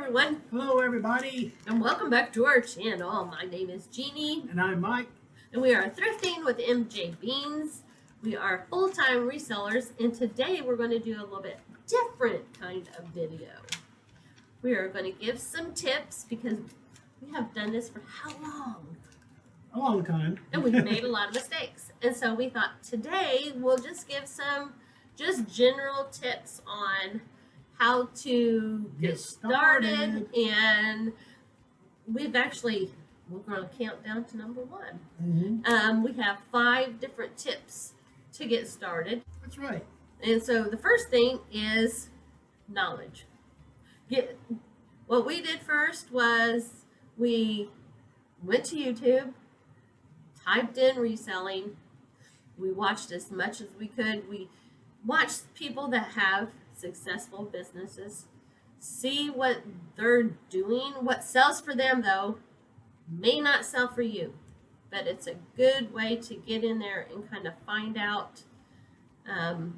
everyone. Hello, everybody. And welcome back to our channel. My name is Jeannie. And I'm Mike. And we are Thrifting with MJ Beans. We are full-time resellers. And today we're going to do a little bit different kind of video. We are going to give some tips because we have done this for how long? A long time. And we've made a lot of mistakes. And so we thought today we'll just give some just general tips on how to get started. And we're going to count down to number one. Mm-hmm. We have 5 different tips to get started. That's right. And so the first thing is knowledge. What we did first was we went to YouTube, typed in reselling. We watched as much as we could. We watched people that have successful businesses, see what they're doing. What sells for them, though, may not sell for you, but it's a good way to get in there and kind of find out kind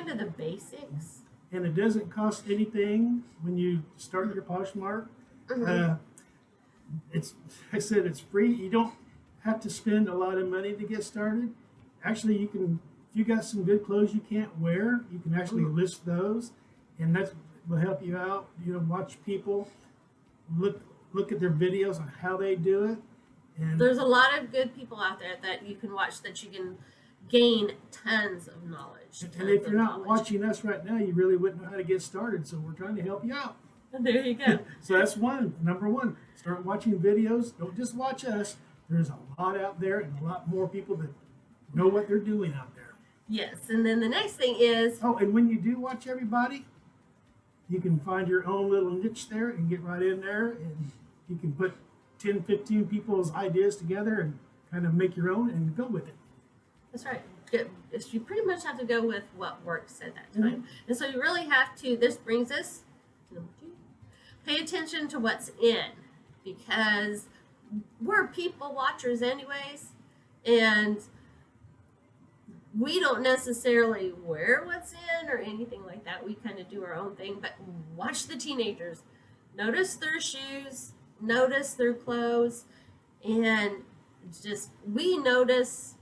of the basics. And it doesn't cost anything when you start your Poshmark. Mm-hmm. I said it's free. You don't have to spend a lot of money to get started. Actually, you can. If you got some good clothes you can't wear, you can actually list those, and that will help you out. You know, watch people, look at their videos on how they do it. And there's a lot of good people out there that you can watch that you can gain tons of knowledge. And if you're not watching us right now, you really wouldn't know how to get started. So we're trying to help you out. There you go. So that's number one. Start watching videos. Don't just watch us. There's a lot out there and a lot more people that know what they're doing out there. Yes, and then the next thing is... Oh, and when you do watch everybody, you can find your own little niche there and get right in there, and you can put 10, 15 people's ideas together and kind of make your own and go with it. That's right. You pretty much have to go with what works at that time. Mm-hmm. And so you really have to, this brings us to number 2, pay attention to what's in, because we're people watchers anyways, and we don't necessarily wear what's in or anything like that. We kind of do our own thing, but watch the teenagers. Notice their shoes, notice their clothes, and just, we notice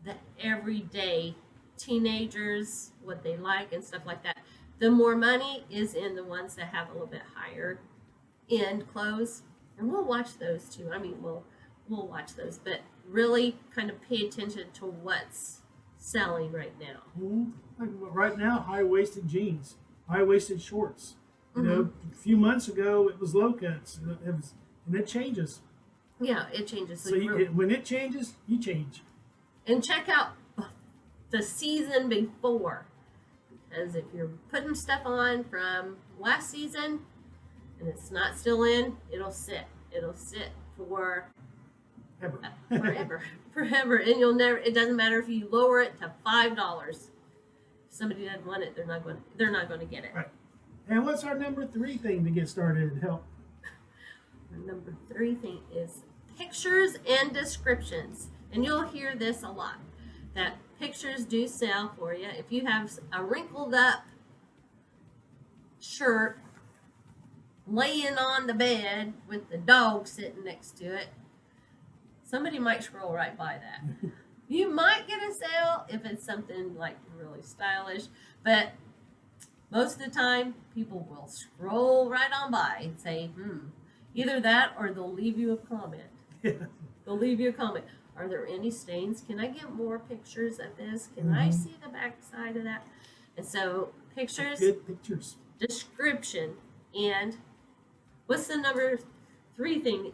the everyday teenagers, what they like and stuff like that. The more money is in the ones that have a little bit higher end clothes, and we'll watch those too. I mean, we'll watch those, but really kind of pay attention to what's selling right now. Mm-hmm. Like right now, high-waisted jeans, high-waisted shorts. You know, a few months ago it was low cuts, and it changes. Yeah, it changes. So when it changes, you change. And check out the season before, because if you're putting stuff on from last season and it's not still in, it'll sit. It'll sit for forever, and you'll never. It doesn't matter if you lower it to $5. If somebody doesn't want it, they're not going to get it. Right. And what's our number 3 thing to get started and help? Our number 3 thing is pictures and descriptions, and you'll hear this a lot. That pictures do sell for you. If you have a wrinkled up shirt laying on the bed with the dog sitting next to it, somebody might scroll right by that. You might get a sale if it's something like really stylish, but most of the time people will scroll right on by and say, either that or they'll leave you a comment. They'll leave you a comment. Are there any stains? Can I get more pictures of this? Can I see the back side of that? And so pictures, good pictures, description, and what's the number 3 thing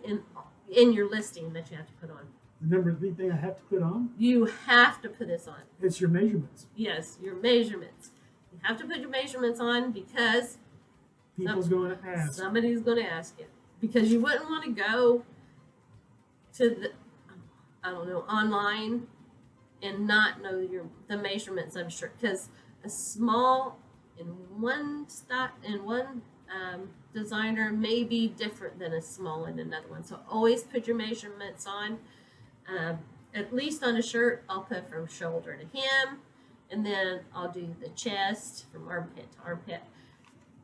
in your listing that you have to put on? The number 3 thing I have to put on? You have to put this on. It's your measurements. Yes, your measurements. You have to put your measurements on because people's going to ask. Somebody's going to ask you. Because you wouldn't want to go to online and not know the measurements of a shirt, because a small in one designer may be different than a small in another one. So always put your measurements on. At least on a shirt, I'll put from shoulder to hem, and then I'll do the chest from armpit to armpit.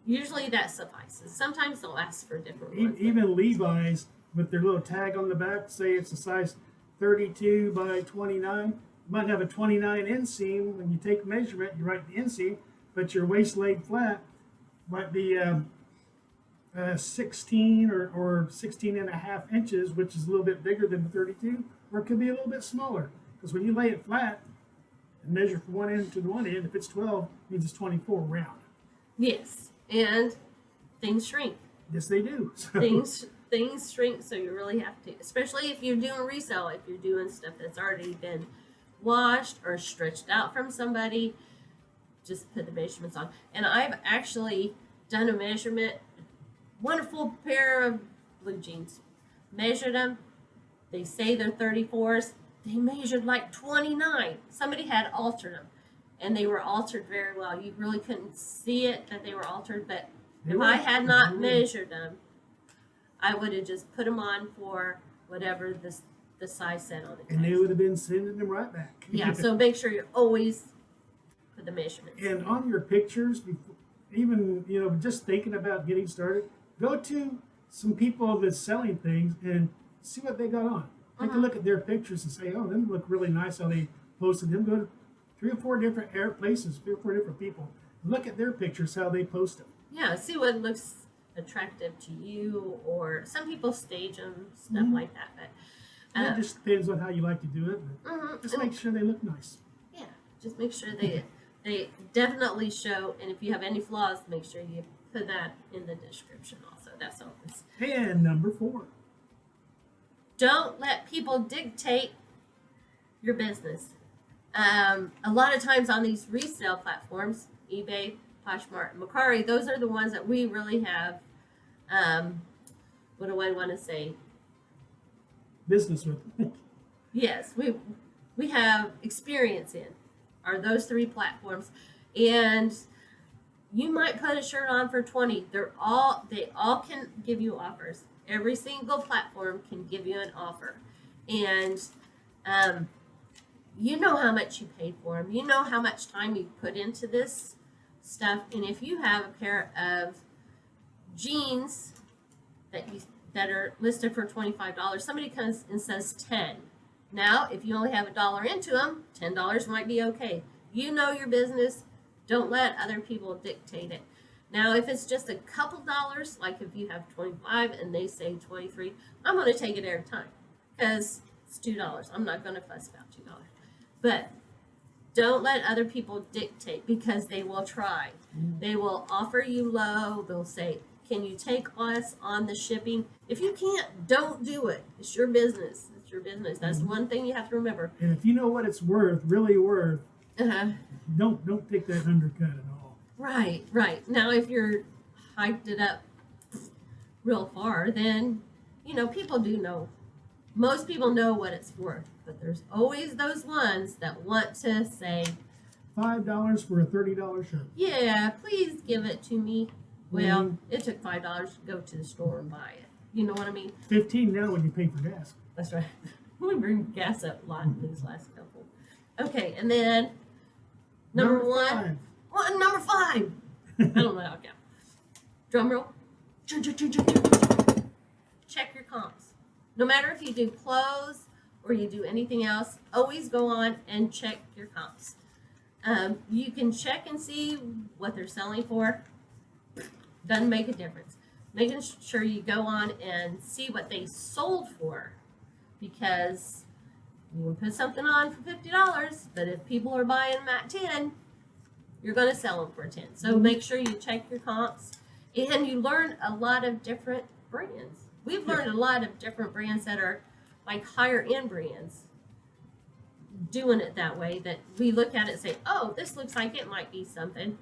Usually that suffices. Sometimes they'll ask for different ones. Even Levi's with their little tag on the back, say it's a size 32 by 29. You might have a 29 inseam. When you take measurement, you write the inseam, but your waist laid flat might be 16 or 16 and a half inches, which is a little bit bigger than the 32, or it could be a little bit smaller. Because when you lay it flat and measure from one end to the one end, if it's 12, it means it's 24 round. Yes, and things shrink. Yes, they do. So. Things shrink, so you really have to, especially if you're doing resale, if you're doing stuff that's already been washed or stretched out from somebody, just put the measurements on. And I've actually done a measurement, wonderful pair of blue jeans, measured them. They say they're 34s. They measured like 29. Somebody had altered them, and they were altered very well. You really couldn't see it that they were altered, but if I had not measured them, I would have just put them on for whatever the size said on it. And they would have been sending them right back. Yeah, so make sure you always put the measurements. And on your pictures, even, just thinking about getting started, go to some people that's selling things and see what they got on. Take a look at their pictures and say, oh, them look really nice how they posted them. Go to 3 or 4 different places, 3 or 4 different people. Look at their pictures, how they post them. Yeah, see what looks attractive to you, or some people stage them, stuff like that. But it just depends on how you like to do it. But just make sure they look nice. Yeah, just make sure they definitely show. And if you have any flaws, make sure you put that in the description also. That's all. And number 4. Don't let people dictate your business. A lot of times on these resale platforms, eBay, Poshmark, Mercari, those are the ones that we really have, what do I want to say? Business with. Yes, we have experience in, are those 3 platforms. And you might put a shirt on for 20. They all can give you offers. Every single platform can give you an offer. And you know how much you paid for them. You know how much time you put into this stuff. And if you have a pair of jeans that are listed for $25, somebody comes and says 10. Now, if you only have $1 into them, $10 might be okay. You know your business. Don't let other people dictate it. Now, if it's just a couple dollars, like if you have 25 and they say 23, I'm going to take it every time because it's $2. I'm not going to fuss about $2. But don't let other people dictate, because they will try. They will offer you low. They'll say, can you take less on the shipping? If you can't, don't do it. It's your business. It's your business. That's one thing you have to remember. And if you know what it's worth, really worth, don't take that undercut at all. Right. Now, if you're hiked it up real far, then, people do know. Most people know what it's worth, but there's always those ones that want to say, $5 for a $30 shirt. Yeah, please give it to me. Well, it took $5 to go to the store and buy it. You know what I mean? $15 now when you pay for gas. That's right. We bring gas up a lot in these last couple. Okay, and then number 1. Well, number 5. I don't know how to count. Drum roll. Check your comps. No matter if you do clothes or you do anything else, always go on and check your comps. You can check and see what they're selling for. Doesn't make a difference. Making sure you go on and see what they sold for, because you can put something on for $50, but if people are buying them at 10, you're going to sell them for 10. So make sure you check your comps, and you learn a lot of different brands. We've learned a lot of different brands that are like higher end brands doing it that way, that we look at it and say, oh, this looks like it might be something.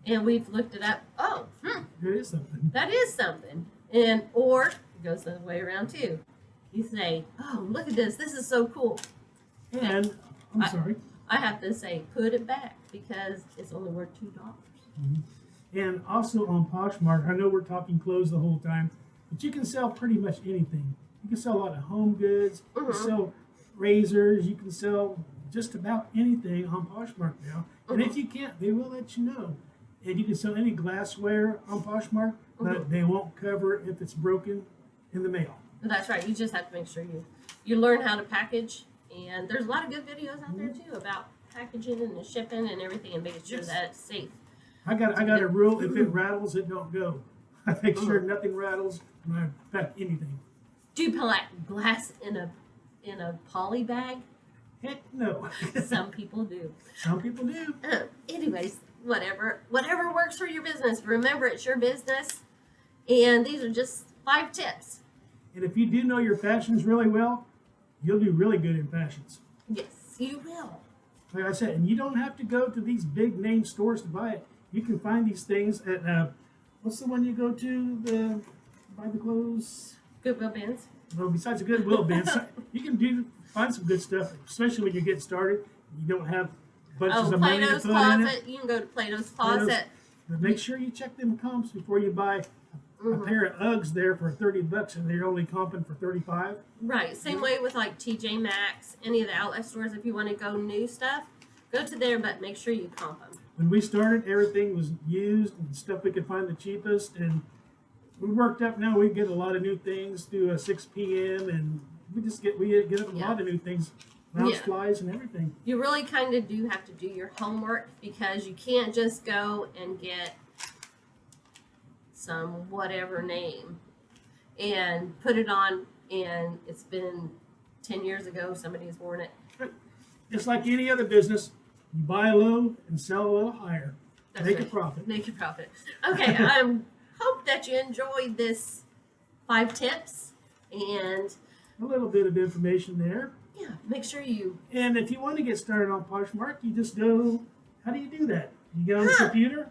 And we've looked it up. Oh, it is something. That is something. And or it goes the other way around too. You say, oh, look at this. This is so cool. And I'm sorry. I have to say, put it back, because it's only worth $2. And also on Poshmark, I know we're talking clothes the whole time, but you can sell pretty much anything. You can sell a lot of home goods. You can sell razors. You can sell just about anything on Poshmark now. And if you can't, they will let you know. And you can sell any glassware on Poshmark, but they won't cover if it's broken in the mail. That's right. You just have to make sure you learn how to package. And there's a lot of good videos out there too about packaging and the shipping and everything and making sure that it's safe. I got a rule: if it rattles, it don't go. I make sure nothing rattles when I pack anything. Do you put glass in a poly bag? Heck no. Some people do. Some people do. Anyways, whatever works for your business. Remember, it's your business, and these are just 5 tips. And if you do know your fashions really well, you'll do really good in fashions. Yes, you will. Like I said, and you don't have to go to these big name stores to buy it. You can find these things at what's the one you go to buy the clothes? Goodwill bins. Well, besides the Goodwill bins, you can find some good stuff, especially when you get started. You don't have bunches of money to Plato's put in it. Closet. You can go to Plato's Closet. But make sure you check them comps before you buy a pair of Uggs there for $30 and they're only comping for $35. Right. Same way with like TJ Maxx, any of the outlet stores. If you want to go new stuff, go to there, but make sure you comp them. When we started, everything was used and stuff we could find the cheapest, and we worked up. Now we get a lot of new things through 6 p.m. and we get up a lot of new things, mouse flies and everything. You really kind of do have to do your homework because you can't just go and get some whatever name and put it on, and it's been 10 years ago somebody's worn it. Just like any other business, you buy low and sell a little higher. That's Make right. a profit. Make a profit. Okay, I hope that you enjoyed this 5 tips, and A little bit of information there. yeah, make sure you. And if you want to get started on Poshmark, you just go, how do you do that? You get on the computer?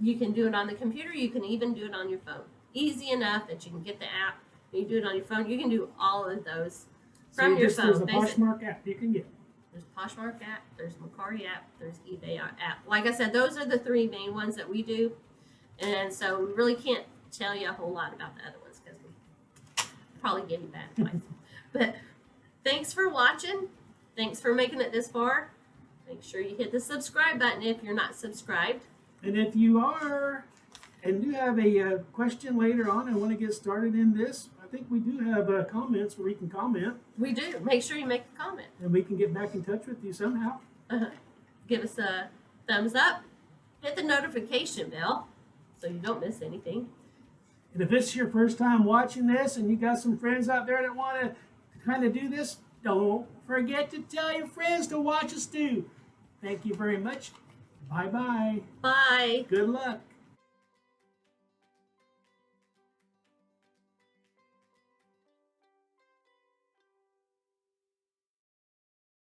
You can do it on the computer. You can even do it on your phone. Easy enough that you can get the app. You do it on your phone. You can do all of those from your phone. There's a Poshmark app you can get. There's Poshmark app. There's Mercari app. There's eBay app. Like I said, those are the 3 main ones that we do, and so we really can't tell you a whole lot about the other ones because we probably gave you bad advice. But thanks for watching. Thanks for making it this far. Make sure you hit the subscribe button if you're not subscribed. And if you are, and do have a question later on and want to get started in this, I think we do have comments where you can comment. We do. Make sure you make a comment. And we can get back in touch with you somehow. Give us a thumbs up. Hit the notification bell so you don't miss anything. And if it's your first time watching this and you got some friends out there that want to kind of do this, don't forget to tell your friends to watch us too. Thank you very much. Bye-bye. Bye. Good luck.